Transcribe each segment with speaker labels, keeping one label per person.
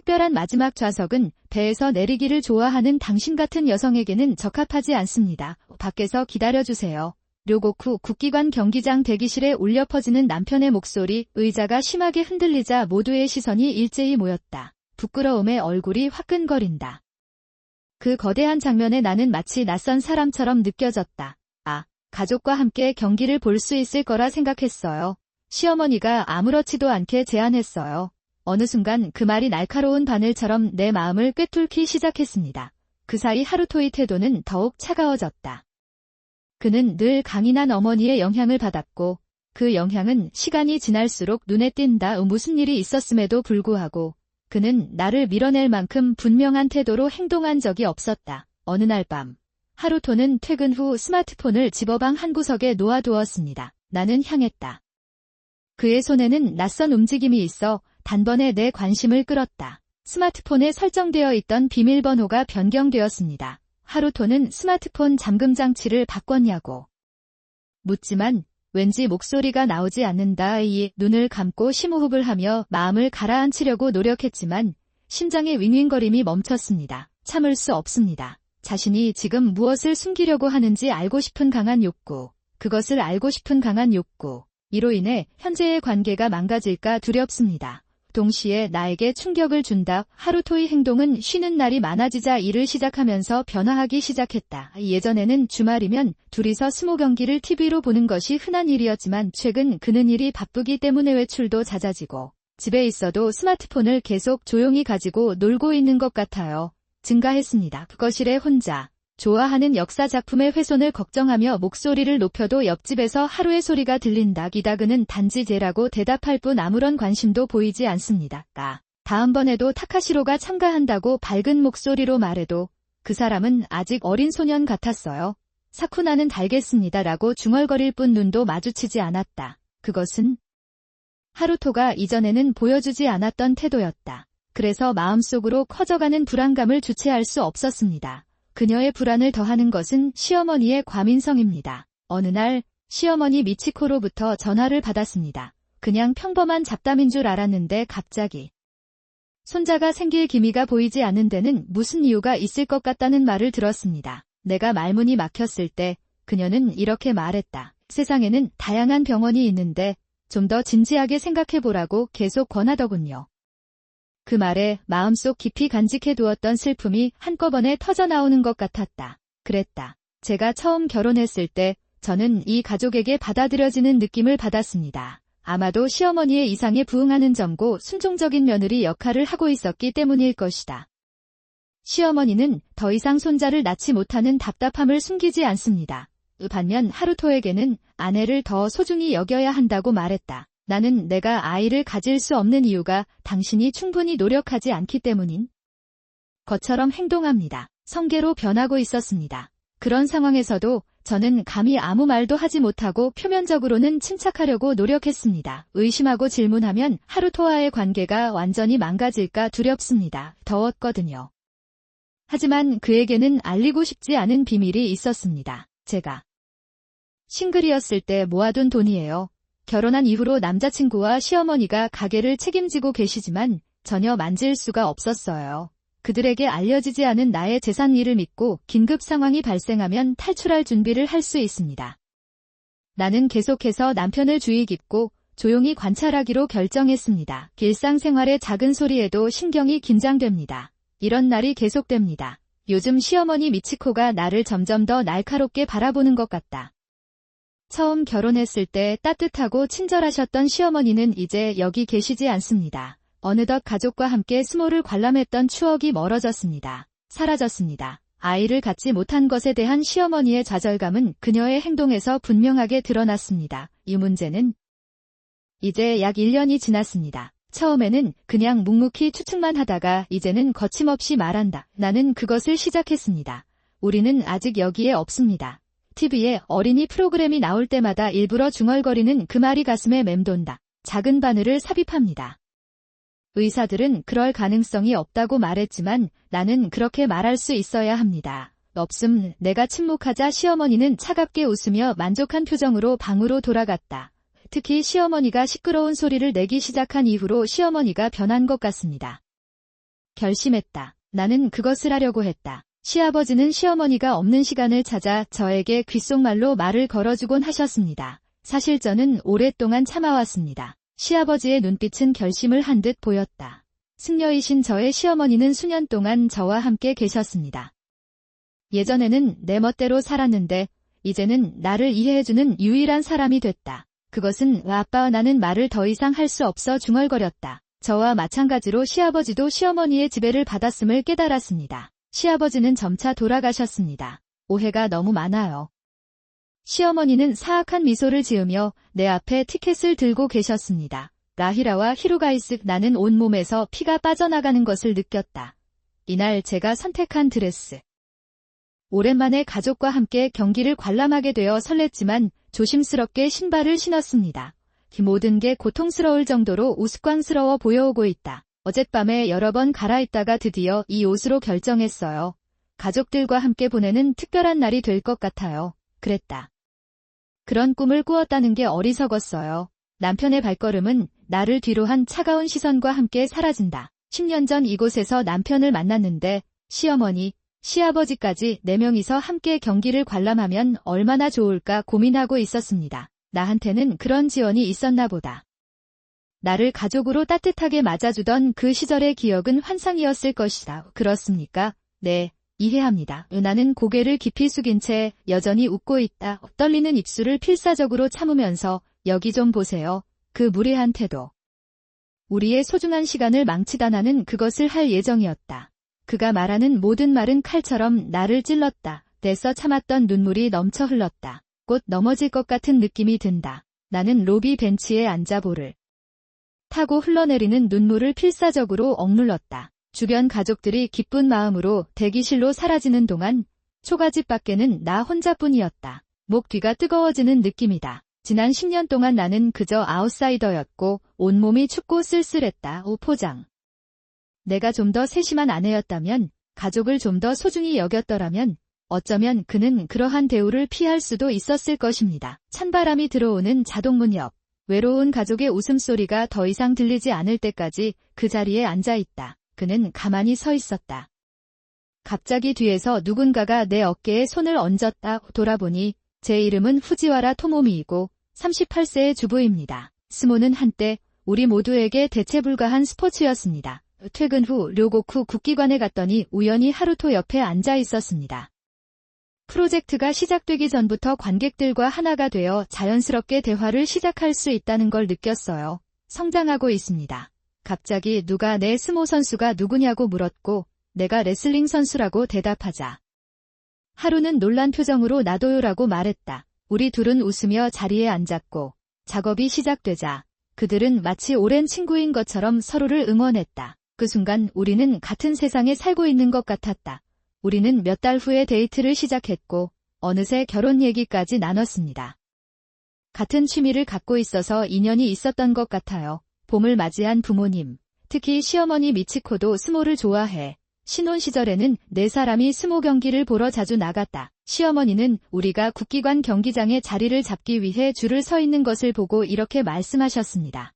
Speaker 1: 특별한 마지막 좌석은 배에서 내리기를 좋아하는 당신 같은 여성에게는 적합하지 않습니다. 밖에서 기다려주세요. 료고쿠 국기관 경기장 대기실에 울려 퍼지는 남편의 목소리, 의자가 심하게 흔들리자 모두의 시선이 일제히 모였다. 부끄러움에 얼굴이 화끈거린다. 그 거대한 장면에 나는 마치 낯선 사람처럼 느껴졌다. 아, 가족과 함께 경기를 볼 수 있을 거라 생각했어요. 시어머니가 아무렇지도 않게 제안했어요. 어느 순간 그 말이 날카로운 바늘처럼 내 마음을 꿰뚫기 시작했습니다. 그 사이 하루토의 태도는 더욱 차가워졌다. 그는 늘 강인한 어머니의 영향을 받았고 그 영향은 시간이 지날수록 눈에 띈다. 무슨 일이 있었음에도 불구하고 그는 나를 밀어낼 만큼 분명한 태도로 행동한 적이 없었다. 어느 날 밤, 하루토는 퇴근 후 스마트폰을 집어방 한 구석에 놓아두었습니다. 나는 향했다. 그의 손에는 낯선 움직임이 있어 단번에 내 관심을 끌었다. 스마트폰에 설정되어 있던 비밀번호가 변경되었습니다. 하루토는 스마트폰 잠금 장치를 바꿨냐고 묻지만 왠지 목소리가 나오지 않는다. 눈을 감고 심호흡을 하며 마음을 가라앉히려고 노력했지만 심장의 윙윙거림이 멈췄습니다. 참을 수 없습니다. 자신이 지금 무엇을 숨기려고 하는지 알고 싶은 강한 욕구. 그것을 알고 싶은 강한 욕구. 이로 인해 현재의 관계가 망가질까 두렵습니다. 동시에 나에게 충격을 준다. 하루토의 행동은 쉬는 날이 많아지자 일을 시작하면서 변화하기 시작했다. 예전에는 주말이면 둘이서 스모 경기를 TV로 보는 것이 흔한 일이었지만 최근 그는 일이 바쁘기 때문에 외출도 잦아지고 집에 있어도 스마트폰을 계속 조용히 가지고 놀고 있는 것 같아요. 증가했습니다. 거실에 혼자 좋아하는 역사 작품의 훼손을 걱정하며 목소리를 높여도 옆집에서 하루의 소리가 들린다. 그는 단지 제라고 대답할 뿐 아무런 관심도 보이지 않습니다. 다음번에도 타카시로가 참가한다고 밝은 목소리로 말해도 그 사람은 아직 어린 소년 같았어요. 사쿠나는 달겠습니다. 라고 중얼거릴 뿐 눈도 마주치지 않았다. 그것은 하루토가 이전에는 보여주지 않았던 태도였다. 그래서 마음속으로 커져가는 불안감을 주체할 수 없었습니다. 그녀의 불안을 더하는 것은 시어머니의 과민성입니다. 어느 날 시어머니 미치코로부터 전화를 받았습니다. 그냥 평범한 잡담인 줄 알았는데 갑자기 손자가 생길 기미가 보이지 않는 데는 무슨 이유가 있을 것 같다는 말을 들었습니다. 내가 말문이 막혔을 때 그녀는 이렇게 말했다. 세상에는 다양한 병원이 있는데 좀 더 진지하게 생각해보라고 계속 권하더군요. 그 말에 마음속 깊이 간직해두었던 슬픔이 한꺼번에 터져나오는 것 같았다. 그랬다. 제가 처음 결혼했을 때 저는 이 가족에게 받아들여지는 느낌을 받았습니다. 아마도 시어머니의 이상에 부응하는 점고 순종적인 며느리 역할을 하고 있었기 때문일 것이다. 시어머니는 더 이상 손자를 낳지 못하는 답답함을 숨기지 않습니다. 반면 하루토에게는 아내를 더 소중히 여겨야 한다고 말했다. 나는 내가 아이를 가질 수 없는 이유가 당신이 충분히 노력하지 않기 때문인 것처럼 행동합니다. 성계로 변하고 있었습니다. 그런 상황에서도 저는 감히 아무 말도 하지 못하고 표면적으로는 침착하려고 노력했습니다. 의심하고 질문하면 하루토와의 관계가 완전히 망가질까 두렵습니다. 더웠거든요. 하지만 그에게는 알리고 싶지 않은 비밀이 있었습니다. 제가 싱글이었을 때 모아둔 돈이에요. 결혼한 이후로 남자친구와 시어머니가 가게를 책임지고 계시지만 전혀 만질 수가 없었어요. 그들에게 알려지지 않은 나의 재산 일을 믿고 긴급 상황이 발생하면 탈출할 준비를 할 수 있습니다. 나는 계속해서 남편을 주의 깊고 조용히 관찰하기로 결정했습니다. 일상생활의 작은 소리에도 신경이 긴장됩니다. 이런 날이 계속됩니다. 요즘 시어머니 미치코가 나를 점점 더 날카롭게 바라보는 것 같다. 처음 결혼했을 때 따뜻하고 친절하셨던 시어머니는 이제 여기 계시지 않습니다. 어느덧 가족과 함께 스모를 관람했던 추억이 멀어졌습니다. 사라졌습니다. 아이를 갖지 못한 것에 대한 시어머니의 좌절감은 그녀의 행동에서 분명하게 드러났습니다. 이 문제는 이제 약 1년이 지났습니다. 처음에는 그냥 묵묵히 추측만 하다가 이제는 거침없이 말한다. 나는 그것을 시작했습니다. 우리는 아직 여기에 없습니다. TV에 어린이 프로그램이 나올 때마다 일부러 중얼거리는 그 말이 가슴에 맴돈다. 작은 바늘을 삽입합니다. 의사들은 그럴 가능성이 없다고 말했지만 나는 그렇게 말할 수 있어야 합니다. 없음. 내가 침묵하자 시어머니는 차갑게 웃으며 만족한 표정으로 방으로 돌아갔다. 특히 시어머니가 시끄러운 소리를 내기 시작한 이후로 시어머니가 변한 것 같습니다. 결심했다. 나는 그것을 하려고 했다. 시아버지는 시어머니가 없는 시간을 찾아 저에게 귓속말로 말을 걸어주곤 하셨습니다. 사실 저는 오랫동안 참아왔습니다. 시아버지의 눈빛은 결심을 한 듯 보였다. 승려이신 저의 시어머니는 수년 동안 저와 함께 계셨습니다. 예전에는 내 멋대로 살았는데 이제는 나를 이해해주는 유일한 사람이 됐다. 그것은 아빠와 나는 말을 더 이상 할 수 없어 중얼거렸다. 저와 마찬가지로 시아버지도 시어머니의 지배를 받았음을 깨달았습니다. 시아버지는 점차 돌아가셨습니다. 오해가 너무 많아요. 시어머니는 사악한 미소를 지으며 내 앞에 티켓을 들고 계셨습니다. 라히라와 히루가이스. 나는 온몸에서 피가 빠져나가는 것을 느꼈다. 이날 제가 선택한 드레스. 오랜만에 가족과 함께 경기를 관람하게 되어 설렜지만 조심스럽게 신발을 신었습니다. 모든 게 고통스러울 정도로 우스꽝스러워 보여오고 있다. 어젯밤에 여러 번 갈아입다가 드디어 이 옷으로 결정했어요. 가족들과 함께 보내는 특별한 날이 될 것 같아요. 그랬다. 그런 꿈을 꾸었다는 게 어리석었어요. 남편의 발걸음은 나를 뒤로 한 차가운 시선과 함께 사라진다. 10년 전 이곳에서 남편을 만났는데 시어머니, 시아버지까지 4명이서 함께 경기를 관람하면 얼마나 좋을까 고민하고 있었습니다. 나한테는 그런 지원이 있었나 보다. 나를 가족으로 따뜻하게 맞아주던 그 시절의 기억은 환상이었을 것이다. 그렇습니까? 네, 이해합니다. 나는 고개를 깊이 숙인 채 여전히 웃고 있다. 떨리는 입술을 필사적으로 참으면서 여기 좀 보세요. 그 무례한 태도. 우리의 소중한 시간을 망치다. 나는 그것을 할 예정이었다. 그가 말하는 모든 말은 칼처럼 나를 찔렀다. 떼써 참았던 눈물이 넘쳐 흘렀다. 곧 넘어질 것 같은 느낌이 든다. 나는 로비 벤치에 앉아 볼을 타고 흘러내리는 눈물을 필사적으로 억눌렀다. 주변 가족들이 기쁜 마음으로 대기실로 사라지는 동안 초가집 밖에는 나 혼자뿐이었다. 목 뒤가 뜨거워지는 느낌이다. 지난 10년 동안 나는 그저 아웃사이더였고 온몸이 춥고 쓸쓸했다. 포장. 내가 좀 더 세심한 아내였다면, 가족을 좀 더 소중히 여겼더라면 어쩌면 그는 그러한 대우를 피할 수도 있었을 것입니다. 찬바람이 들어오는 자동문 옆. 외로운 가족의 웃음소리가 더 이상 들리지 않을 때까지 그 자리에 앉아있다. 그는 가만히 서 있었다. 갑자기 뒤에서 누군가가 내 어깨에 손을 얹었다. 돌아보니 제 이름은 후지와라 토모미이고 38세의 주부입니다. 스모는 한때 우리 모두에게 대체 불가한 스포츠였습니다. 퇴근 후 료고쿠 국기관에 갔더니 우연히 하루토 옆에 앉아 있었습니다. 프로젝트가 시작되기 전부터 관객들과 하나가 되어 자연스럽게 대화를 시작할 수 있다는 걸 느꼈어요. 성장하고 있습니다. 갑자기 누가 내 스모 선수가 누구냐고 물었고 내가 레슬링 선수라고 대답하자 하루는 놀란 표정으로 나도요라고 말했다. 우리 둘은 웃으며 자리에 앉았고 작업이 시작되자 그들은 마치 오랜 친구인 것처럼 서로를 응원했다. 그 순간 우리는 같은 세상에 살고 있는 것 같았다. 우리는 몇 달 후에 데이트를 시작했고 어느새 결혼 얘기까지 나눴습니다. 같은 취미를 갖고 있어서 인연이 있었던 것 같아요. 봄을 맞이한 부모님, 특히 시어머니 미치코도 스모를 좋아해. 신혼 시절에는 4사람이 스모 경기를 보러 자주 나갔다. 시어머니는 우리가 국기관 경기장에 자리를 잡기 위해 줄을 서 있는 것을 보고 이렇게 말씀하셨습니다.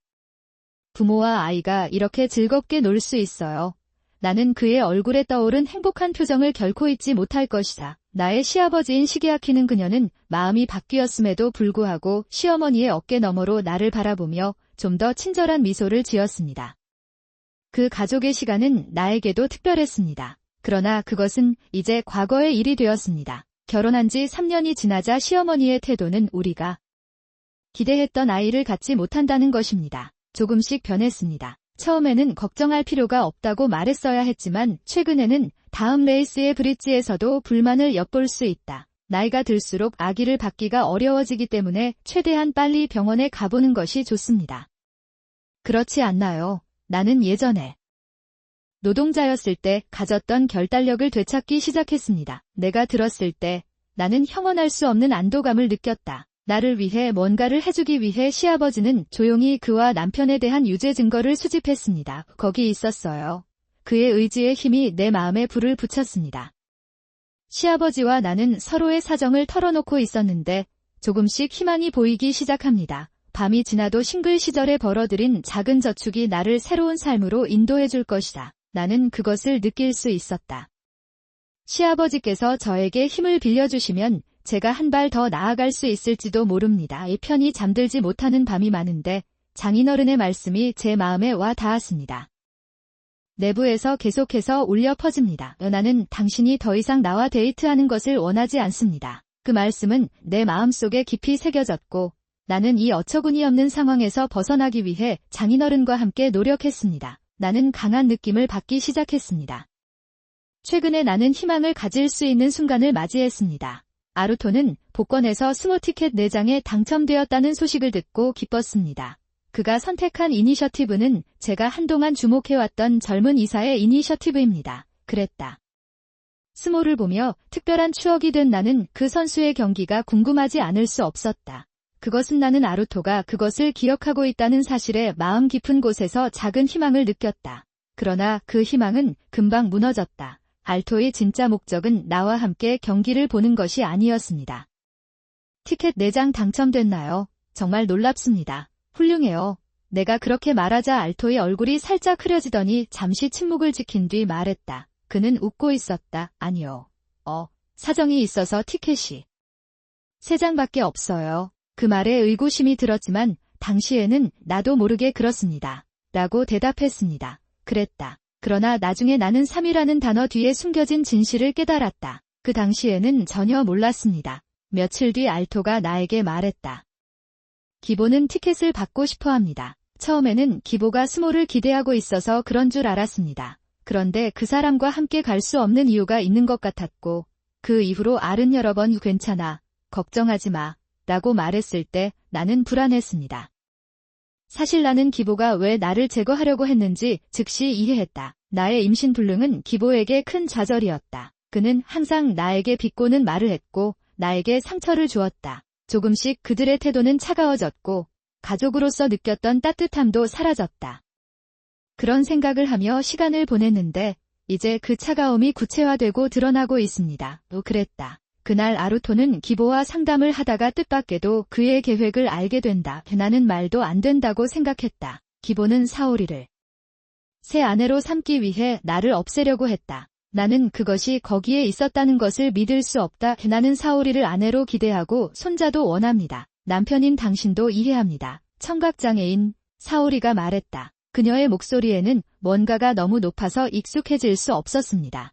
Speaker 1: 부모와 아이가 이렇게 즐겁게 놀 수 있어요. 나는 그의 얼굴에 떠오른 행복한 표정을 결코 잊지 못할 것이다. 나의 시아버지인 시게아키는 그녀는 마음이 바뀌었음에도 불구하고 시어머니의 어깨 너머로 나를 바라보며 좀 더 친절한 미소를 지었습니다. 그 가족의 시간은 나에게도 특별했습니다. 그러나 그것은 이제 과거의 일이 되었습니다. 결혼한 지 3년이 지나자 시어머니의 태도는 우리가 기대했던 아이를 갖지 못한다는 것입니다. 조금씩 변했습니다. 처음에는 걱정할 필요가 없다고 말했어야 했지만 최근에는 다음 레이스의 브릿지에서도 불만을 엿볼 수 있다. 나이가 들수록 아기를 받기가 어려워지기 때문에 최대한 빨리 병원에 가보는 것이 좋습니다. 그렇지 않나요? 나는 예전에 노동자였을 때 가졌던 결단력을 되찾기 시작했습니다. 내가 들었을 때 나는 형언할 수 없는 안도감을 느꼈다. 나를 위해 뭔가를 해주기 위해 시아버지는 조용히 그와 남편에 대한 유죄 증거를 수집했습니다. 거기 있었어요. 그의 의지의 힘이 내 마음에 불을 붙였습니다. 시아버지와 나는 서로의 사정을 털어놓고 있었는데 조금씩 희망이 보이기 시작합니다. 밤이 지나도 싱글 시절에 벌어들인 작은 저축이 나를 새로운 삶으로 인도해줄 것이다. 나는 그것을 느낄 수 있었다. 시아버지께서 저에게 힘을 빌려주시면 제가 한 발 더 나아갈 수 있을지도 모릅니다. 편히 잠들지 못하는 밤이 많은데 장인어른의 말씀이 제 마음에 와 닿았습니다. 내부에서 계속해서 울려 퍼집니다. 나는 당신이 더 이상 나와 데이트하는 것을 원하지 않습니다. 그 말씀은 내 마음속에 깊이 새겨졌고 나는 이 어처구니 없는 상황에서 벗어나기 위해 장인어른과 함께 노력했습니다. 나는 강한 느낌을 받기 시작했습니다. 최근에 나는 희망을 가질 수 있는 순간을 맞이했습니다. 아루토는 복권에서 스모 티켓 4장에 당첨되었다는 소식을 듣고 기뻤습니다. 그가 선택한 이니셔티브는 제가 한동안 주목해왔던 젊은 이사의 이니셔티브입니다. 그랬다. 스모를 보며 특별한 추억이 된 나는 그 선수의 경기가 궁금하지 않을 수 없었다. 그것은 나는 아루토가 그것을 기억하고 있다는 사실에 마음 깊은 곳에서 작은 희망을 느꼈다. 그러나 그 희망은 금방 무너졌다. 알토의 진짜 목적은 나와 함께 경기를 보는 것이 아니었습니다. 티켓 4장 당첨됐나요? 정말 놀랍습니다. 훌륭해요. 내가 그렇게 말하자 알토의 얼굴이 살짝 흐려지더니 잠시 침묵을 지킨 뒤 말했다. 그는 웃고 있었다. 아니요. 사정이 있어서 티켓이 3장밖에 없어요. 그 말에 의구심이 들었지만 당시에는 나도 모르게 그렇습니다. 라고 대답했습니다. 그랬다. 그러나 나중에 나는 3이라는 단어 뒤에 숨겨진 진실을 깨달았다. 그 당시에는 전혀 몰랐습니다. 며칠 뒤 알토가 나에게 말했다. 기보는 티켓을 받고 싶어 합니다. 처음에는 기보가 스모를 기대하고 있어서 그런 줄 알았습니다. 그런데 그 사람과 함께 갈 수 없는 이유가 있는 것 같았고 그 이후로 알은 여러 번 괜찮아, 걱정하지 마 라고 말했을 때 나는 불안했습니다. 사실 나는 기보가 왜 나를 제거하려고 했는지 즉시 이해했다. 나의 임신불능은 기보에게 큰 좌절이었다. 그는 항상 나에게 비꼬는 말을 했고 나에게 상처를 주었다. 조금씩 그들의 태도는 차가워졌고 가족으로서 느꼈던 따뜻함도 사라졌다. 그런 생각을 하며 시간을 보냈는데 이제 그 차가움이 구체화되고 드러나고 있습니다. 또 그랬다. 그날 아루토는 기보와 상담을 하다가 뜻밖에도 그의 계획을 알게 된다. 나는 말도 안 된다고 생각했다. 기보는 사오리를 새 아내로 삼기 위해 나를 없애려고 했다. 나는 그것이 거기에 있었다는 것을 믿을 수 없다. 나는 사오리를 아내로 기대하고 손자도 원합니다. 남편인 당신도 이해합니다. 청각장애인 사오리가 말했다. 그녀의 목소리에는 뭔가가 너무 높아서 익숙해질 수 없었습니다.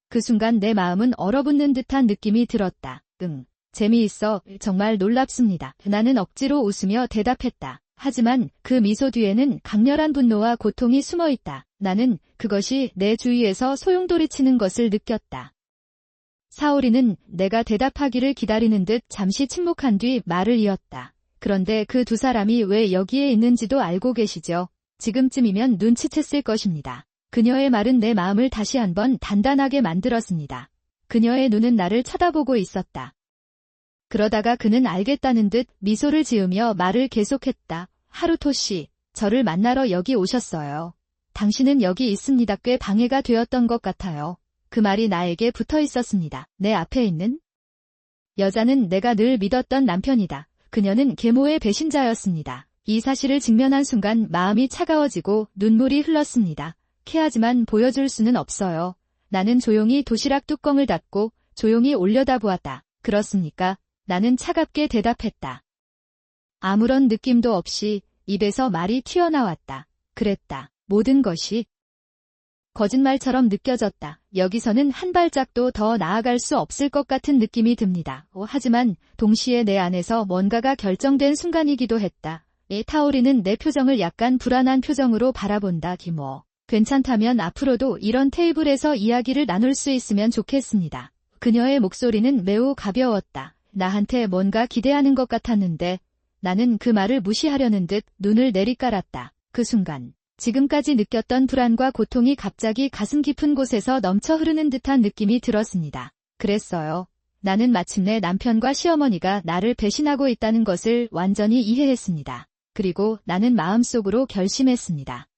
Speaker 1: 그 순간 내 마음은 얼어붙는 듯한 느낌이 들었다. 재미있어. 정말 놀랍습니다. 나는 억지로 웃으며 대답했다. 하지만 그 미소 뒤에는 강렬한 분노와 고통이 숨어 있다. 나는 그것이 내 주위에서 소용돌이치는 것을 느꼈다. 사오리는 내가 대답하기를 기다리는 듯 잠시 침묵한 뒤 말을 이었다. 그런데 그 두 사람이 왜 여기에 있는지도 알고 계시죠? 지금쯤이면 눈치챘을 것입니다. 그녀의 말은 내 마음을 다시 한번 단단하게 만들었습니다. 그녀의 눈은 나를 쳐다보고 있었다. 그러다가 그는 알겠다는 듯 미소를 지으며 말을 계속했다. 하루토 씨, 저를 만나러 여기 오셨어요. 당신은 여기 있습니다. 꽤 방해가 되었던 것 같아요. 그 말이 나에게 붙어 있었습니다. 내 앞에 있는 여자는 내가 늘 믿었던 남편이다. 그녀는 계모의 배신자였습니다. 이 사실을 직면한 순간 마음이 차가워지고 눈물이 흘렀습니다. 하지만 보여줄 수는 없어요. 나는 조용히 도시락 뚜껑을 닫고 조용히 올려다보았다. 그렇습니까? 나는 차갑게 대답했다. 아무런 느낌도 없이 입에서 말이 튀어나왔다. 그랬다. 모든 것이 거짓말처럼 느껴졌다. 여기서는 한 발짝도 더 나아갈 수 없을 것 같은 느낌이 듭니다. 하지만 동시에 내 안에서 뭔가가 결정된 순간이기도 했다. 타오리는 내 표정을 약간 불안한 표정으로 바라본다. 기모. 괜찮다면 앞으로도 이런 테이블에서 이야기를 나눌 수 있으면 좋겠습니다. 그녀의 목소리는 매우 가벼웠다. 나한테 뭔가 기대하는 것 같았는데 나는 그 말을 무시하려는 듯 눈을 내리깔았다. 그 순간 지금까지 느꼈던 불안과 고통이 갑자기 가슴 깊은 곳에서 넘쳐 흐르는 듯한 느낌이 들었습니다. 그랬어요. 나는 마침내 남편과 시어머니가 나를 배신하고 있다는 것을 완전히 이해했습니다. 그리고 나는 마음속으로 결심했습니다.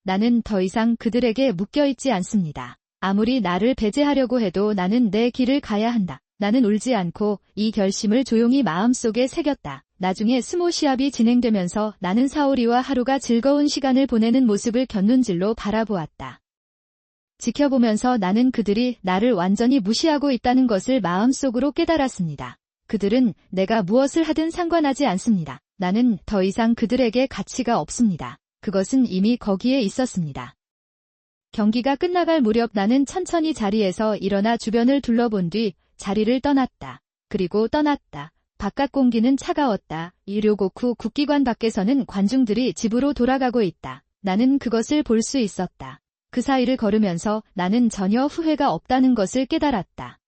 Speaker 1: 나는 더 이상 그들에게 묶여있지 않습니다. 아무리 나를 배제하려고 해도 나는 내 길을 가야 한다. 나는 울지 않고 이 결심을 조용히 마음속에 새겼다. 나중에 스모 시합이 진행되면서 나는 사오리와 하루가 즐거운 시간을 보내는 모습을 곁눈질로 바라보았다. 지켜보면서 나는 그들이 나를 완전히 무시하고 있다는 것을 마음속으로 깨달았습니다. 그들은 내가 무엇을 하든 상관하지 않습니다. 나는 더 이상 그들에게 가치가 없습니다. 그것은 이미 거기에 있었습니다. 경기가 끝나갈 무렵 나는 천천히 자리에서 일어나 주변을 둘러본 뒤 자리를 떠났다. 그리고 떠났다. 바깥 공기는 차가웠다. 이 료고쿠 국기관 밖에서는 관중들이 집으로 돌아가고 있다. 나는 그것을 볼 수 있었다. 그 사이를 걸으면서 나는 전혀 후회가 없다는 것을 깨달았다.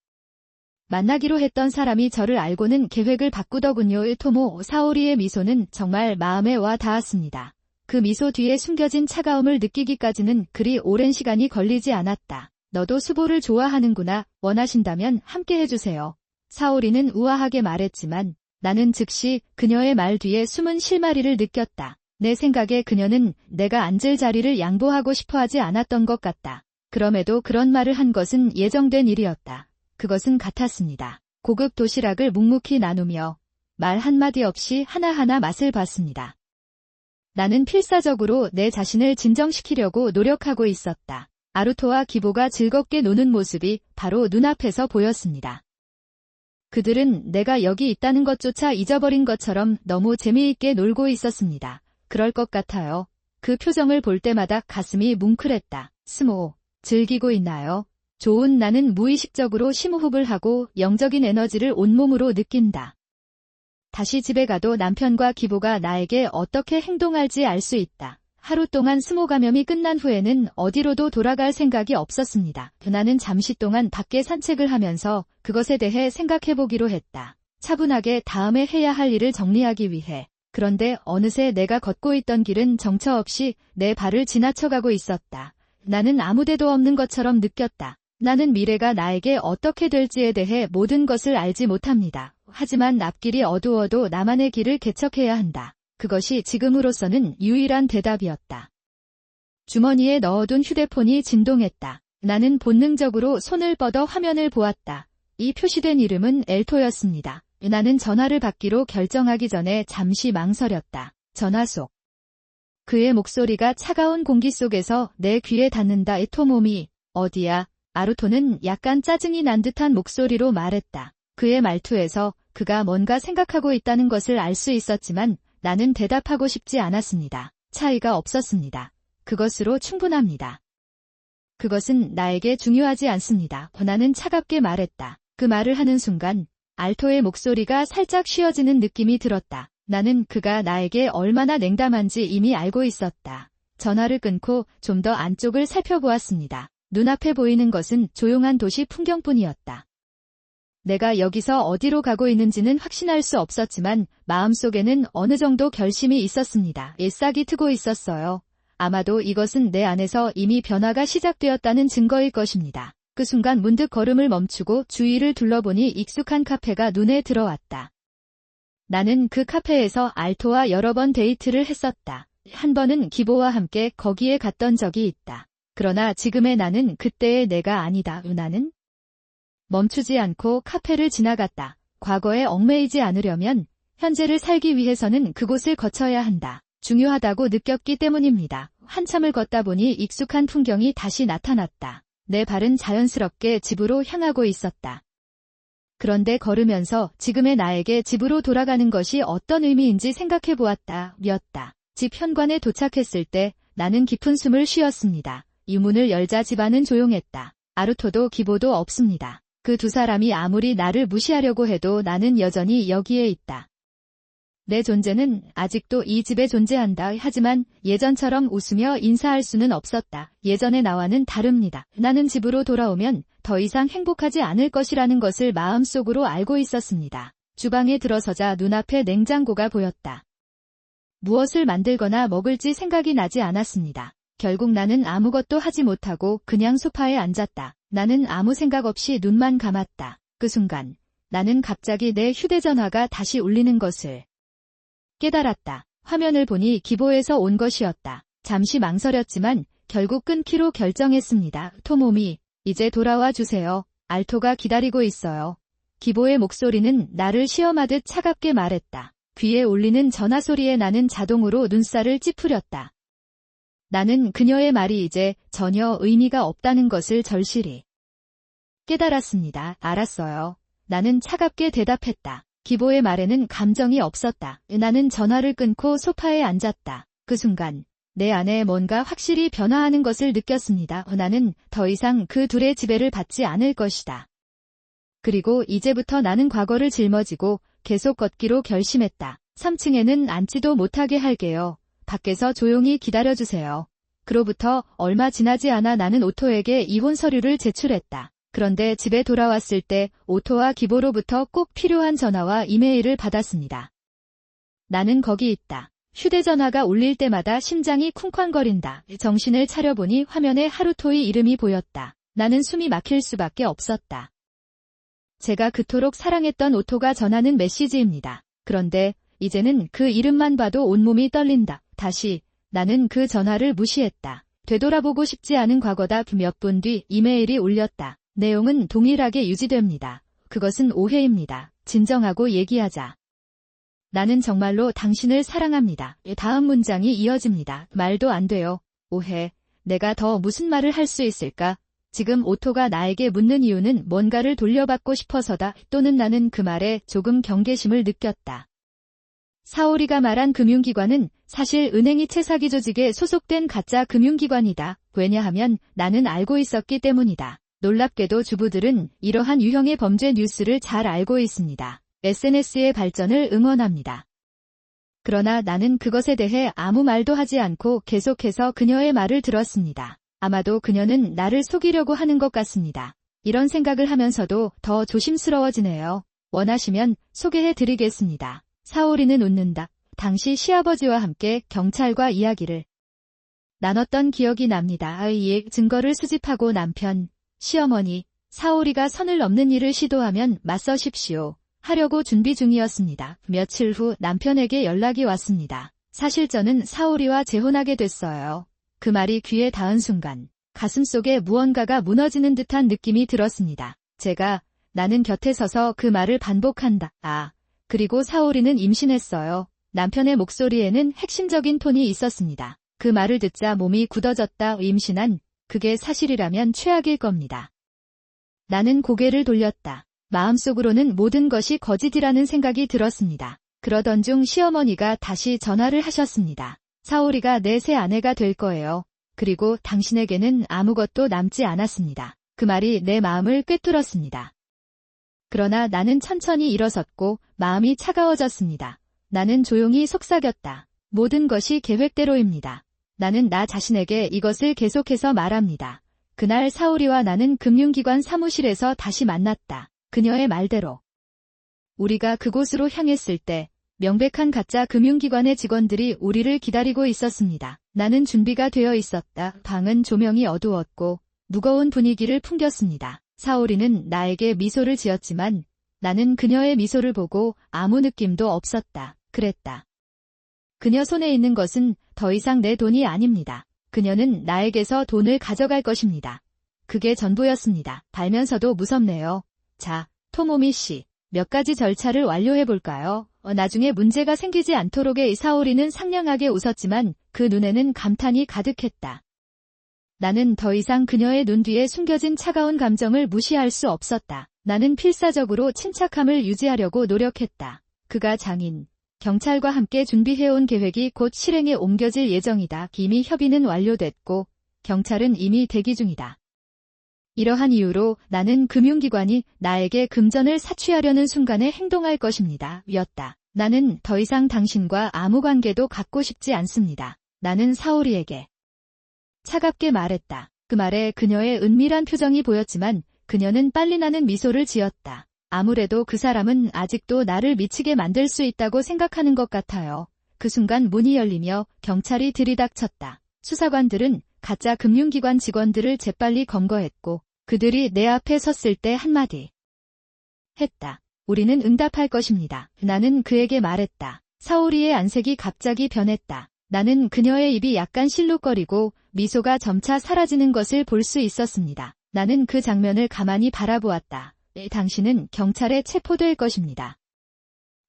Speaker 1: 만나기로 했던 사람이 저를 알고는 계획을 바꾸더군요. 토모 사오리의 미소는 정말 마음에 와 닿았습니다. 그 미소 뒤에 숨겨진 차가움을 느끼기까지는 그리 오랜 시간이 걸리지 않았다. 너도 수보를 좋아하는구나. 원하신다면 함께 해주세요. 사오리는 우아하게 말했지만 나는 즉시 그녀의 말 뒤에 숨은 실마리를 느꼈다. 내 생각에 그녀는 내가 앉을 자리를 양보하고 싶어 하지 않았던 것 같다. 그럼에도 그런 말을 한 것은 예정된 일이었다. 그것은 같았습니다. 고급 도시락을 묵묵히 나누며 말 한마디 없이 하나하나 맛을 봤습니다. 나는 필사적으로 내 자신을 진정시키려고 노력하고 있었다. 아루토와 기보가 즐겁게 노는 모습이 바로 눈앞에서 보였습니다. 그들은 내가 여기 있다는 것조차 잊어버린 것처럼 너무 재미있게 놀고 있었습니다. 그럴 것 같아요. 그 표정을 볼 때마다 가슴이 뭉클했다. 스모, 즐기고 있나요? 좋은 나는 무의식적으로 심호흡을 하고 영적인 에너지를 온몸으로 느낀다. 다시 집에 가도 남편과 기보가 나에게 어떻게 행동할지 알 수 있다. 하루 동안 스모 감염이 끝난 후에는 어디로도 돌아갈 생각이 없었습니다. 나는 잠시 동안 밖에 산책을 하면서 그것에 대해 생각해보기로 했다. 차분하게 다음에 해야 할 일을 정리하기 위해. 그런데 어느새 내가 걷고 있던 길은 정처 없이 내 발을 지나쳐가고 있었다. 나는 아무데도 없는 것처럼 느꼈다. 나는 미래가 나에게 어떻게 될지에 대해 모든 것을 알지 못합니다. 하지만 앞길이 어두워도 나만의 길을 개척해야 한다. 그것이 지금으로서는 유일한 대답이었다. 주머니에 넣어둔 휴대폰이 진동했다. 나는 본능적으로 손을 뻗어 화면을 보았다. 이 표시된 이름은 엘토였습니다. 나는 전화를 받기로 결정하기 전에 잠시 망설였다. 전화 속. 그의 목소리가 차가운 공기 속에서 내 귀에 닿는다. 토모미, 어디야? 아루토는 약간 짜증이 난 듯한 목소리로 말했다. 그의 말투에서 그가 뭔가 생각하고 있다는 것을 알 수 있었지만 나는 대답하고 싶지 않았습니다. 차이가 없었습니다. 그것으로 충분합니다. 그것은 나에게 중요하지 않습니다. 나는 차갑게 말했다. 그 말을 하는 순간 알토의 목소리가 살짝 쉬어지는 느낌이 들었다. 나는 그가 나에게 얼마나 냉담한지 이미 알고 있었다. 전화를 끊고 좀 더 안쪽을 살펴보았습니다. 눈앞에 보이는 것은 조용한 도시 풍경뿐이었다. 내가 여기서 어디로 가고 있는지는 확신할 수 없었지만 마음속에는 어느 정도 결심이 있었습니다. 잎사귀 트고 있었어요. 아마도 이것은 내 안에서 이미 변화가 시작되었다는 증거일 것입니다. 그 순간 문득 걸음을 멈추고 주위를 둘러보니 익숙한 카페가 눈에 들어왔다. 나는 그 카페에서 알토와 여러 번 데이트를 했었다. 한 번은 기보와 함께 거기에 갔던 적이 있다. 그러나 지금의 나는 그때의 내가 아니다. 나는 멈추지 않고 카페를 지나갔다. 과거에 얽매이지 않으려면 현재를 살기 위해서는 그곳을 거쳐야 한다. 중요하다고 느꼈기 때문입니다. 한참을 걷다 보니 익숙한 풍경이 다시 나타났다. 내 발은 자연스럽게 집으로 향하고 있었다. 그런데 걸으면서 지금의 나에게 집으로 돌아가는 것이 어떤 의미인지 생각해 보았다. 집 현관에 도착했을 때 나는 깊은 숨을 쉬었습니다. 이 문을 열자 집안은 조용했다. 아루토도 기보도 없습니다. 그 두 사람이 아무리 나를 무시하려고 해도 나는 여전히 여기에 있다. 내 존재는 아직도 이 집에 존재한다. 하지만 예전처럼 웃으며 인사할 수는 없었다. 예전의 나와는 다릅니다. 나는 집으로 돌아오면 더 이상 행복하지 않을 것이라는 것을 마음속으로 알고 있었습니다. 주방에 들어서자 눈앞에 냉장고가 보였다. 무엇을 만들거나 먹을지 생각이 나지 않았습니다. 결국 나는 아무것도 하지 못하고 그냥 소파에 앉았다. 나는 아무 생각 없이 눈만 감았다. 그 순간 나는 갑자기 내 휴대전화가 다시 울리는 것을 깨달았다. 화면을 보니 기보에서 온 것이었다. 잠시 망설였지만 결국 끊기로 결정했습니다. 토모미, 이제 돌아와 주세요. 알토가 기다리고 있어요. 기보의 목소리는 나를 시험하듯 차갑게 말했다. 귀에 울리는 전화 소리에 나는 자동으로 눈살을 찌푸렸다. 나는 그녀의 말이 이제 전혀 의미가 없다는 것을 절실히 깨달았습니다. 알았어요. 나는 차갑게 대답했다. 기보의 말에는 감정이 없었다. 나는 전화를 끊고 소파에 앉았다. 그 순간 내 안에 뭔가 확실히 변화하는 것을 느꼈습니다. 나는 더 이상 그 둘의 지배를 받지 않을 것이다. 그리고 이제부터 나는 과거를 짊어지고 계속 걷기로 결심했다. 3층에는 앉지도 못하게 할게요. 밖에서 조용히 기다려주세요. 그로부터 얼마 지나지 않아 나는 오토에게 이혼 서류를 제출했다. 그런데 집에 돌아왔을 때 오토와 기보로부터 꼭 필요한 전화와 이메일을 받았습니다. 나는 거기 있다. 휴대전화가 울릴 때마다 심장이 쿵쾅거린다. 정신을 차려보니 화면에 하루토의 이름이 보였다. 나는 숨이 막힐 수밖에 없었다. 제가 그토록 사랑했던 오토가 전하는 메시지입니다. 그런데 이제는 그 이름만 봐도 온몸이 떨린다. 다시 나는 그 전화를 무시했다. 되돌아보고 싶지 않은 과거다. 몇 분 뒤 이메일이 울렸다. 내용은 동일하게 유지됩니다. 그것은 오해입니다. 진정하고 얘기하자. 나는 정말로 당신을 사랑합니다. 다음 문장이 이어집니다. 말도 안 돼요. 오해. 내가 더 무슨 말을 할 수 있을까? 지금 오토가 나에게 묻는 이유는 뭔가를 돌려받고 싶어서다. 또는 나는 그 말에 조금 경계심을 느꼈다. 사오리가 말한 금융기관은 사실 은행이체 사기 조직에 소속된 가짜 금융기관이다. 왜냐하면 나는 알고 있었기 때문이다. 놀랍게도 주부들은 이러한 유형의 범죄 뉴스를 잘 알고 있습니다. SNS의 발전을 응원합니다. 그러나 나는 그것에 대해 아무 말도 하지 않고 계속해서 그녀의 말을 들었습니다. 아마도 그녀는 나를 속이려고 하는 것 같습니다. 이런 생각을 하면서도 더 조심스러워지네요. 원하시면 소개해드리겠습니다. 사오리는 웃는다. 당시 시아버지와 함께 경찰과 이야기를 나눴던 기억이 납니다. 아이의 증거를 수집하고 남편, 시어머니, 사오리가 선을 넘는 일을 시도하면 맞서십시오. 하려고 준비 중이었습니다. 며칠 후 남편에게 연락이 왔습니다. 사실 저는 사오리와 재혼하게 됐어요. 그 말이 귀에 닿은 순간 가슴속에 무언가가 무너지는 듯한 느낌이 들었습니다. 나는 곁에 서서 그 말을 반복한다. 그리고 사오리는 임신했어요. 남편의 목소리에는 핵심적인 톤이 있었습니다. 그 말을 듣자 몸이 굳어졌다. 임신한, 그게 사실이라면 최악일 겁니다. 나는 고개를 돌렸다. 마음속으로는 모든 것이 거짓이라는 생각이 들었습니다. 그러던 중 시어머니가 다시 전화를 하셨습니다. 사오리가 내 새 아내가 될 거예요. 그리고 당신에게는 아무것도 남지 않았습니다. 그 말이 내 마음을 꿰뚫었습니다. 그러나 나는 천천히 일어섰고 마음이 차가워졌습니다. 나는 조용히 속삭였다. 모든 것이 계획대로입니다. 나는 나 자신에게 이것을 계속해서 말합니다. 그날 사오리와 나는 금융기관 사무실에서 다시 만났다. 그녀의 말대로 우리가 그곳으로 향했을 때 명백한 가짜 금융기관의 직원들이 우리를 기다리고 있었습니다. 나는 준비가 되어 있었다. 방은 조명이 어두웠고 무거운 분위기를 풍겼습니다. 사오리는 나에게 미소를 지었지만 나는 그녀의 미소를 보고 아무 느낌도 없었다. 그랬다. 그녀 손에 있는 것은 더 이상 내 돈이 아닙니다. 그녀는 나에게서 돈을 가져갈 것입니다. 그게 전부였습니다. 달면서도 무섭네요. 자, 토모미 씨, 몇 가지 절차를 완료해볼까요? 나중에 문제가 생기지 않도록의 사오리는 상냥하게 웃었지만 그 눈에는 감탄이 가득했다. 나는 더 이상 그녀의 눈 뒤에 숨겨진 차가운 감정을 무시할 수 없었다. 나는 필사적으로 침착함을 유지하려고 노력했다. 그가 장인, 경찰과 함께 준비해온 계획이 곧 실행에 옮겨질 예정이다. 이미 협의는 완료됐고 경찰은 이미 대기 중이다. 이러한 이유로 나는 금융기관이 나에게 금전을 사취하려는 순간에 행동할 것입니다. 였다. 나는 더 이상 당신과 아무 관계도 갖고 싶지 않습니다. 나는 사오리에게 차갑게 말했다. 그 말에 그녀의 은밀한 표정이 보였지만 그녀는 빨리 나는 미소를 지었다. 아무래도 그 사람은 아직도 나를 미치게 만들 수 있다고 생각하는 것 같아요. 그 순간 문이 열리며 경찰이 들이닥쳤다. 수사관들은 가짜 금융기관 직원들을 재빨리 검거했고 그들이 내 앞에 섰을 때 한마디 했다. 우리는 응답할 것입니다. 나는 그에게 말했다. 사오리의 안색이 갑자기 변했다. 나는 그녀의 입이 약간 실룩거리고 미소가 점차 사라지는 것을 볼 수 있었습니다. 나는 그 장면을 가만히 바라보았다. 당신은 경찰에 체포될 것입니다.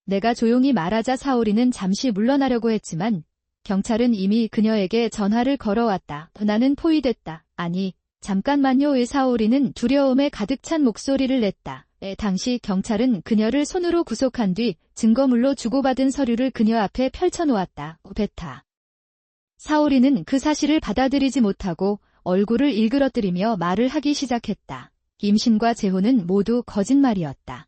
Speaker 1: 내가 조용히 말하자 사오리는 잠시 물러나려고 했지만 경찰은 이미 그녀에게 전화를 걸어왔다. 나는 포위됐다. 아니, 잠깐만요. 사오리는 두려움에 가득 찬 목소리를 냈다. 당시 경찰은 그녀를 손으로 구속한 뒤 증거물로 주고받은 서류를 그녀 앞에 펼쳐놓았다. 베타. 사오리는 그 사실을 받아들이지 못하고 얼굴을 일그러뜨리며 말을 하기 시작했다. 임신과 재혼은 모두 거짓말이었다.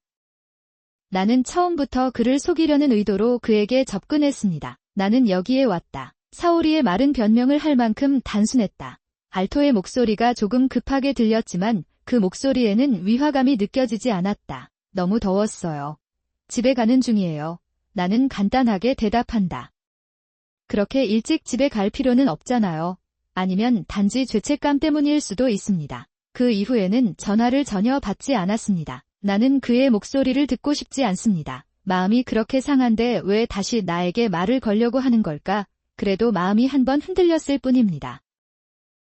Speaker 1: 나는 처음부터 그를 속이려는 의도로 그에게 접근했습니다. 나는 여기에 왔다. 사오리의 말은 변명을 할 만큼 단순했다. 알토의 목소리가 조금 급하게 들렸지만 그 목소리에는 위화감이 느껴지지 않았다. 너무 더웠어요. 집에 가는 중이에요. 나는 간단하게 대답한다. 그렇게 일찍 집에 갈 필요는 없잖아요. 아니면 단지 죄책감 때문일 수도 있습니다. 그 이후에는 전화를 전혀 받지 않았습니다. 나는 그의 목소리를 듣고 싶지 않습니다. 마음이 그렇게 상한데 왜 다시 나에게 말을 걸려고 하는 걸까? 그래도 마음이 한번 흔들렸을 뿐입니다.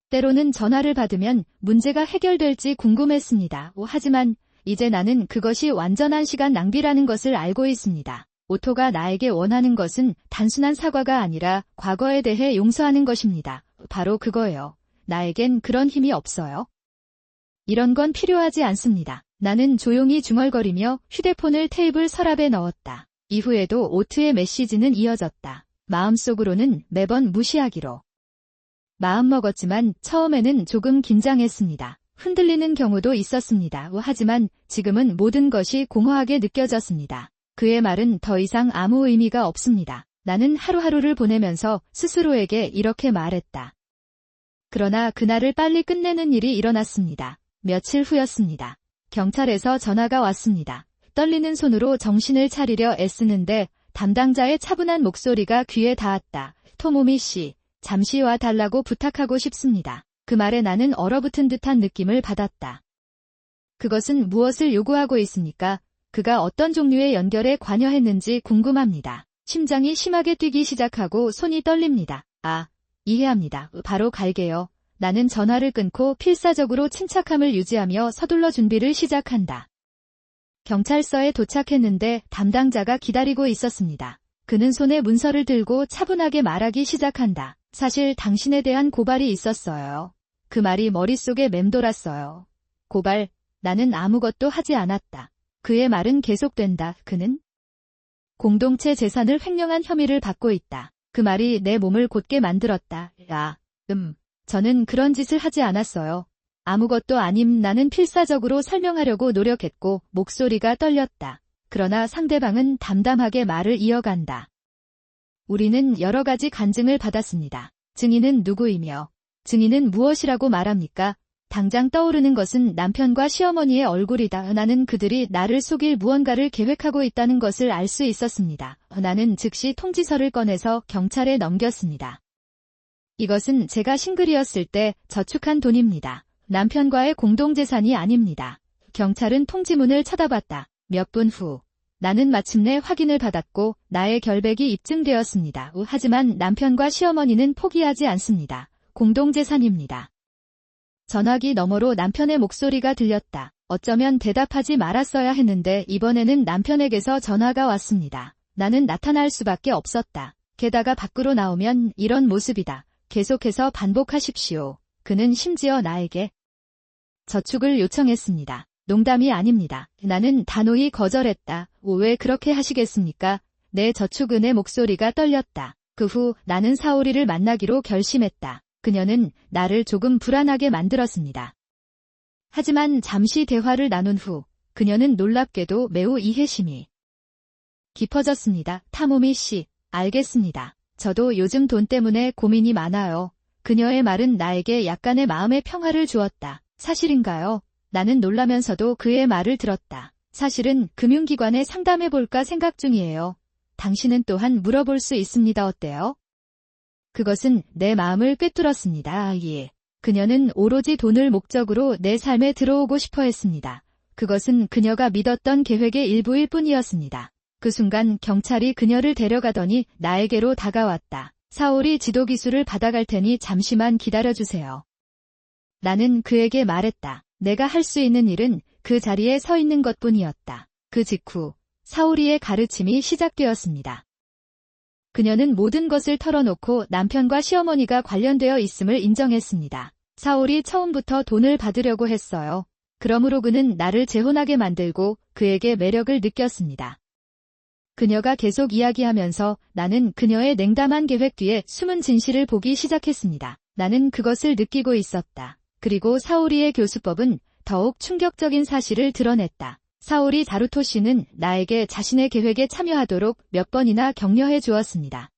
Speaker 1: 때로는 전화를 받으면 문제가 해결될지 궁금했습니다. 하지만 이제 나는 그것이 완전한 시간 낭비라는 것을 알고 있습니다. 오토가 나에게 원하는 것은 단순한 사과가 아니라 과거에 대해 용서하는 것입니다. 바로 그거예요. 나에겐 그런 힘이 없어요. 이런 건 필요하지 않습니다. 나는 조용히 중얼거리며 휴대폰을 테이블 서랍에 넣었다. 이후에도 오트의 메시지는 이어졌다. 마음속으로는 매번 무시하기로. 마음먹었지만 처음에는 조금 긴장했습니다. 흔들리는 경우도 있었습니다. 하지만 지금은 모든 것이 공허하게 느껴졌습니다. 그의 말은 더 이상 아무 의미가 없습니다. 나는 하루하루를 보내면서 스스로에게 이렇게 말했다. 그러나 그날을 빨리 끝내는 일이 일어났습니다. 며칠 후였습니다. 경찰에서 전화가 왔습니다. 떨리는 손으로 정신을 차리려 애쓰는데 담당자의 차분한 목소리가 귀에 닿았다. 토모미 씨, 잠시 와 달라고 부탁하고 싶습니다. 그 말에 나는 얼어붙은 듯한 느낌을 받았다. 그것은 무엇을 요구하고 있습니까? 그가 어떤 종류의 연결에 관여했는지 궁금합니다. 심장이 심하게 뛰기 시작하고 손이 떨립니다. 이해합니다. 바로 갈게요. 나는 전화를 끊고 필사적으로 침착함을 유지하며 서둘러 준비를 시작한다. 경찰서에 도착했는데 담당자가 기다리고 있었습니다. 그는 손에 문서를 들고 차분하게 말하기 시작한다. 사실 당신에 대한 고발이 있었어요. 그 말이 머릿속에 맴돌았어요. 고발, 나는 아무것도 하지 않았다. 그의 말은 계속된다. 그는 공동체 재산을 횡령한 혐의를 받고 있다. 그 말이 내 몸을 곧게 만들었다. 저는 그런 짓을 하지 않았어요. 아무것도 아님. 나는 필사적으로 설명하려고 노력했고 목소리가 떨렸다. 그러나 상대방은 담담하게 말을 이어간다. 우리는 여러 가지 간증을 받았습니다. 증인은 누구이며 증인은 무엇이라고 말합니까? 당장 떠오르는 것은 남편과 시어머니의 얼굴이다. 나는 그들이 나를 속일 무언가를 계획하고 있다는 것을 알 수 있었습니다. 나는 즉시 통지서를 꺼내서 경찰에 넘겼습니다. 이것은 제가 싱글이었을 때 저축한 돈입니다. 남편과의 공동재산이 아닙니다. 경찰은 통지문을 쳐다봤다. 몇 분 후 나는 마침내 확인을 받았고 나의 결백이 입증되었습니다. 하지만 남편과 시어머니는 포기하지 않습니다. 공동재산입니다. 전화기 너머로 남편의 목소리가 들렸다. 어쩌면 대답하지 말았어야 했는데 이번에는 남편에게서 전화가 왔습니다. 나는 나타날 수밖에 없었다. 게다가 밖으로 나오면 이런 모습이다. 계속해서 반복하십시오. 그는 심지어 나에게 저축을 요청했습니다. 농담이 아닙니다. 나는 단호히 거절했다. 왜 그렇게 하시겠습니까? 내 저축은의 목소리가 떨렸다. 그 후 나는 사오리를 만나기로 결심했다. 그녀는 나를 조금 불안하게 만들었습니다. 하지만 잠시 대화를 나눈 후 그녀는 놀랍게도 매우 이해심이 깊어졌습니다. 타모미 씨, 알겠습니다. 저도 요즘 돈 때문에 고민이 많아요. 그녀의 말은 나에게 약간의 마음의 평화를 주었다. 사실인가요? 나는 놀라면서도 그의 말을 들었다. 사실은 금융기관에 상담해볼까 생각 중이에요. 당신은 또한 물어볼 수 있습니다. 어때요? 그것은 내 마음을 꿰뚫었습니다. 예. 그녀는 오로지 돈을 목적으로 내 삶에 들어오고 싶어 했습니다. 그것은 그녀가 믿었던 계획의 일부일 뿐이었습니다. 그 순간 경찰이 그녀를 데려가더니 나에게로 다가왔다. 사오리 지도기술을 받아갈 테니 잠시만 기다려주세요. 나는 그에게 말했다. 내가 할 수 있는 일은 그 자리에 서 있는 것뿐이었다. 그 직후 사오리의 가르침이 시작되었습니다. 그녀는 모든 것을 털어놓고 남편과 시어머니가 관련되어 있음을 인정했습니다. 사울이 처음부터 돈을 받으려고 했어요. 그러므로 그는 나를 재혼하게 만들고 그에게 매력을 느꼈습니다. 그녀가 계속 이야기하면서 나는 그녀의 냉담한 계획 뒤에 숨은 진실을 보기 시작했습니다. 나는 그것을 느끼고 있었다. 그리고 사오리의 교수법은 더욱 충격적인 사실을 드러냈다. 사오리 자루토 씨는 나에게 자신의 계획에 참여하도록 몇 번이나 격려해 주었습니다.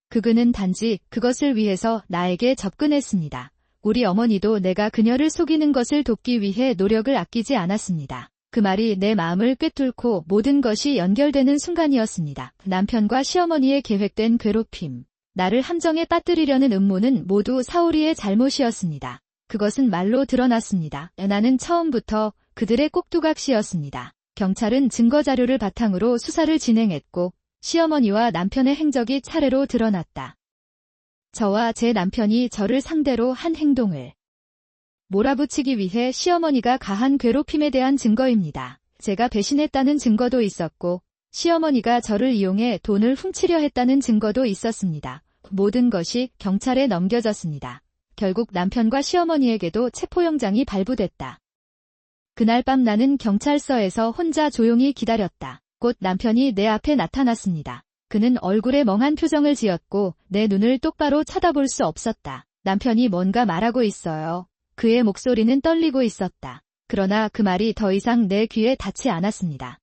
Speaker 1: 그는 단지 그것을 위해서 나에게 접근했습니다. 우리 어머니도 내가 그녀를 속이는 것을 돕기 위해 노력을 아끼지 않았습니다. 그 말이 내 마음을 꿰뚫고 모든 것이 연결되는 순간이었습니다. 남편과 시어머니의 계획된 괴롭힘, 나를 함정에 빠뜨리려는 음모는 모두 사오리의 잘못이었습니다. 그것은 말로 드러났습니다. 나는 처음부터 그들의 꼭두각시였습니다. 경찰은 증거자료를 바탕으로 수사를 진행했고 시어머니와 남편의 행적이 차례로 드러났다. 저와 제 남편이 저를 상대로 한 행동을 몰아붙이기 위해 시어머니가 가한 괴롭힘에 대한 증거입니다. 제가 배신했다는 증거도 있었고 시어머니가 저를 이용해 돈을 훔치려 했다는 증거도 있었습니다. 모든 것이 경찰에 넘겨졌습니다. 결국 남편과 시어머니에게도 체포영장이 발부됐다. 그날 밤 나는 경찰서에서 혼자 조용히 기다렸다. 곧 남편이 내 앞에 나타났습니다. 그는 얼굴에 멍한 표정을 지었고 내 눈을 똑바로 쳐다볼 수 없었다. 남편이 뭔가 말하고 있어요. 그의 목소리는 떨리고 있었다. 그러나 그 말이 더 이상 내 귀에 닿지 않았습니다.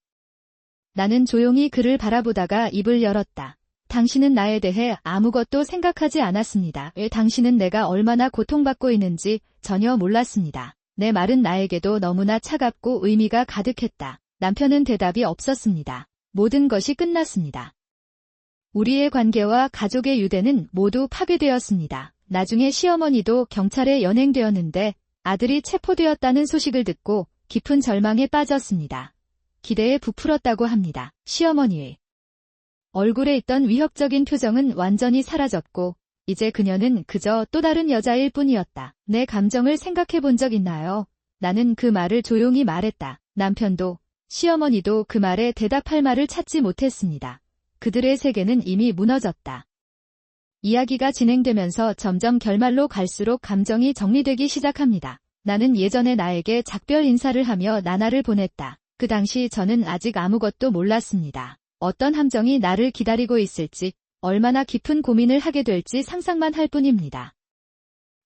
Speaker 1: 나는 조용히 그를 바라보다가 입을 열었다. 당신은 나에 대해 아무것도 생각하지 않았습니다. 왜 당신은 내가 얼마나 고통받고 있는지 전혀 몰랐습니다. 내 말은 나에게도 너무나 차갑고 의미가 가득했다. 남편은 대답이 없었습니다. 모든 것이 끝났습니다. 우리의 관계와 가족의 유대는 모두 파괴되었습니다. 나중에 시어머니도 경찰에 연행되었는데 아들이 체포되었다는 소식을 듣고 깊은 절망에 빠졌습니다. 기대에 부풀었다고 합니다. 시어머니의 얼굴에 있던 위협적인 표정은 완전히 사라졌고 이제 그녀는 그저 또 다른 여자일 뿐이었다. 내 감정을 생각해 본 적 있나요? 나는 그 말을 조용히 말했다. 남편도 시어머니도 그 말에 대답할 말을 찾지 못했습니다. 그들의 세계는 이미 무너졌다. 이야기가 진행되면서 점점 결말로 갈수록 감정이 정리되기 시작합니다. 나는 예전에 나에게 작별 인사를 하며 나날을 보냈다. 그 당시 저는 아직 아무것도 몰랐습니다. 어떤 함정이 나를 기다리고 있을지, 얼마나 깊은 고민을 하게 될지 상상만 할 뿐입니다.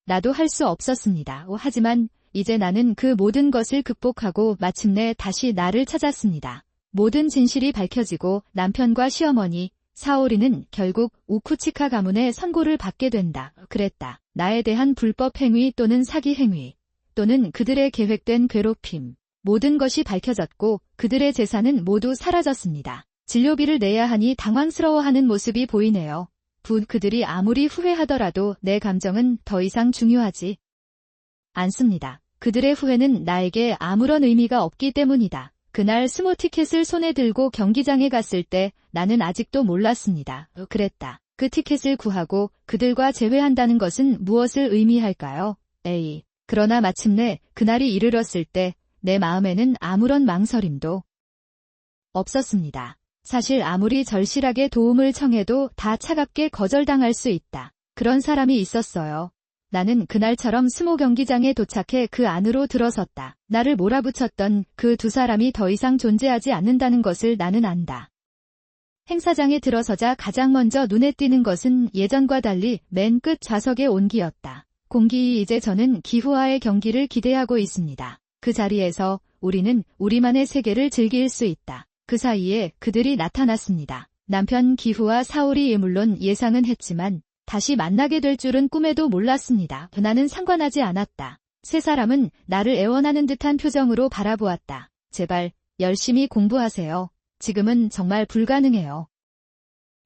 Speaker 1: 나도 할 수 없었습니다. 하지만 이제 나는 그 모든 것을 극복하고 마침내 다시 나를 찾았습니다. 모든 진실이 밝혀지고 남편과 시어머니, 사오리는 결국 우쿠치카 가문의 선고를 받게 된다. 그랬다. 나에 대한 불법 행위 또는 사기 행위, 또는 그들의 계획된 괴롭힘. 모든 것이 밝혀졌고 그들의 재산은 모두 사라졌습니다. 진료비를 내야 하니 당황스러워하는 모습이 보이네요. 그들이 아무리 후회하더라도 내 감정은 더 이상 중요하지 않습니다. 그들의 후회는 나에게 아무런 의미가 없기 때문이다. 그날 스모 티켓을 손에 들고 경기장에 갔을 때 나는 아직도 몰랐습니다. 그랬다. 그 티켓을 구하고 그들과 재회한다는 것은 무엇을 의미할까요? 그러나 마침내 그날이 이르렀을 때 내 마음에는 아무런 망설임도 없었습니다. 사실 아무리 절실하게 도움을 청해도 다 차갑게 거절당할 수 있다. 그런 사람이 있었어요. 나는 그날처럼 스모 경기장에 도착해 그 안으로 들어섰다. 나를 몰아붙였던 그 두 사람이 더 이상 존재하지 않는다는 것을 나는 안다. 행사장에 들어서자 가장 먼저 눈에 띄는 것은 예전과 달리 맨 끝 좌석의 온기였다. 공기 이제 저는 기후와의 경기를 기대하고 있습니다. 그 자리에서 우리는 우리만의 세계를 즐길 수 있다. 그 사이에 그들이 나타났습니다. 남편 기후와 사울이 물론 예상은 했지만 다시 만나게 될 줄은 꿈에도 몰랐습니다. 나는 상관하지 않았다. 세 사람은 나를 애원하는 듯한 표정으로 바라보았다. 제발 열심히 공부하세요. 지금은 정말 불가능해요.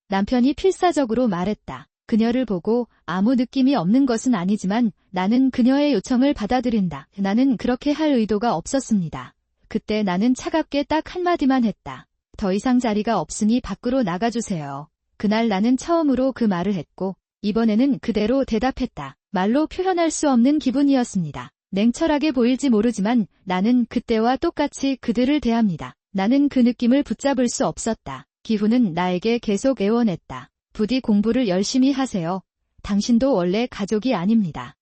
Speaker 1: 남편이 필사적으로 말했다. 그녀를 보고 아무 느낌이 없는 것은 아니지만 나는 그녀의 요청을 받아들인다. 나는 그렇게 할 의도가 없었습니다. 그때 나는 차갑게 딱 한마디만 했다. 더 이상 자리가 없으니 밖으로 나가주세요. 그날 나는 처음으로 그 말을 했고 이번에는 그대로 대답했다. 말로 표현할 수 없는 기분이었습니다. 냉철하게 보일지 모르지만 나는 그때와 똑같이 그들을 대합니다. 나는 그 느낌을 붙잡을 수 없었다. 기후는 나에게 계속 애원했다. 부디 공부를 열심히 하세요. 당신도 원래 가족이 아닙니다.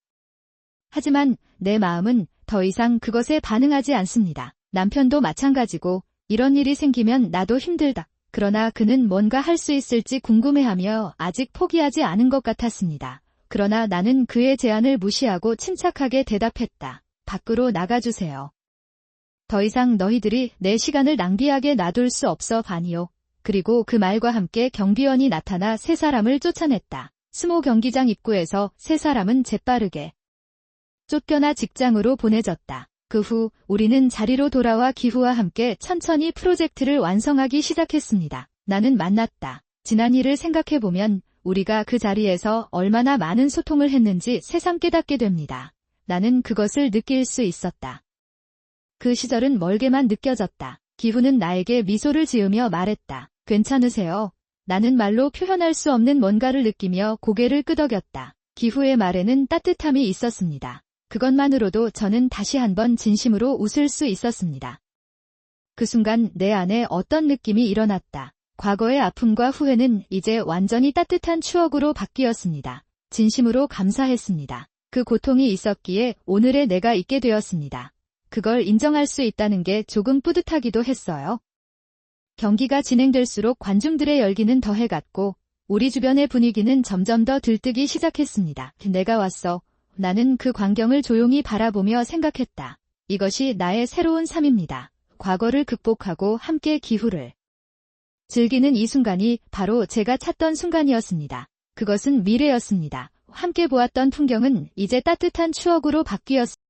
Speaker 1: 하지만 내 마음은 더 이상 그것에 반응하지 않습니다. 남편도 마찬가지고 이런 일이 생기면 나도 힘들다. 그러나 그는 뭔가 할 수 있을지 궁금해하며 아직 포기하지 않은 것 같았습니다. 그러나 나는 그의 제안을 무시하고 침착하게 대답했다. 밖으로 나가주세요. 더 이상 너희들이 내 시간을 낭비하게 놔둘 수 없어 반이요. 그리고 그 말과 함께 경비원이 나타나 세 사람을 쫓아냈다. 스모 경기장 입구에서 세 사람은 재빠르게 쫓겨나 직장으로 보내졌다. 그 후 우리는 자리로 돌아와 기후와 함께 천천히 프로젝트를 완성하기 시작했습니다. 나는 만났다. 지난 일을 생각해보면 우리가 그 자리에서 얼마나 많은 소통을 했는지 새삼 깨닫게 됩니다. 나는 그것을 느낄 수 있었다. 그 시절은 멀게만 느껴졌다. 기후는 나에게 미소를 지으며 말했다. 괜찮으세요? 나는 말로 표현할 수 없는 뭔가를 느끼며 고개를 끄덕였다. 기후의 말에는 따뜻함이 있었습니다. 그것만으로도 저는 다시 한번 진심으로 웃을 수 있었습니다. 그 순간 내 안에 어떤 느낌이 일어났다. 과거의 아픔과 후회는 이제 완전히 따뜻한 추억으로 바뀌었습니다. 진심으로 감사했습니다. 그 고통이 있었기에 오늘의 내가 있게 되었습니다. 그걸 인정할 수 있다는 게 조금 뿌듯하기도 했어요. 경기가 진행될수록 관중들의 열기는 더해갔고 우리 주변의 분위기는 점점 더 들뜨기 시작했습니다. 내가 왔어. 나는 그 광경을 조용히 바라보며 생각했다. 이것이 나의 새로운 삶입니다. 과거를 극복하고 함께 기후를 즐기는 이 순간이 바로 제가 찾던 순간이었습니다. 그것은 미래였습니다. 함께 보았던 풍경은 이제 따뜻한 추억으로 바뀌었습니다.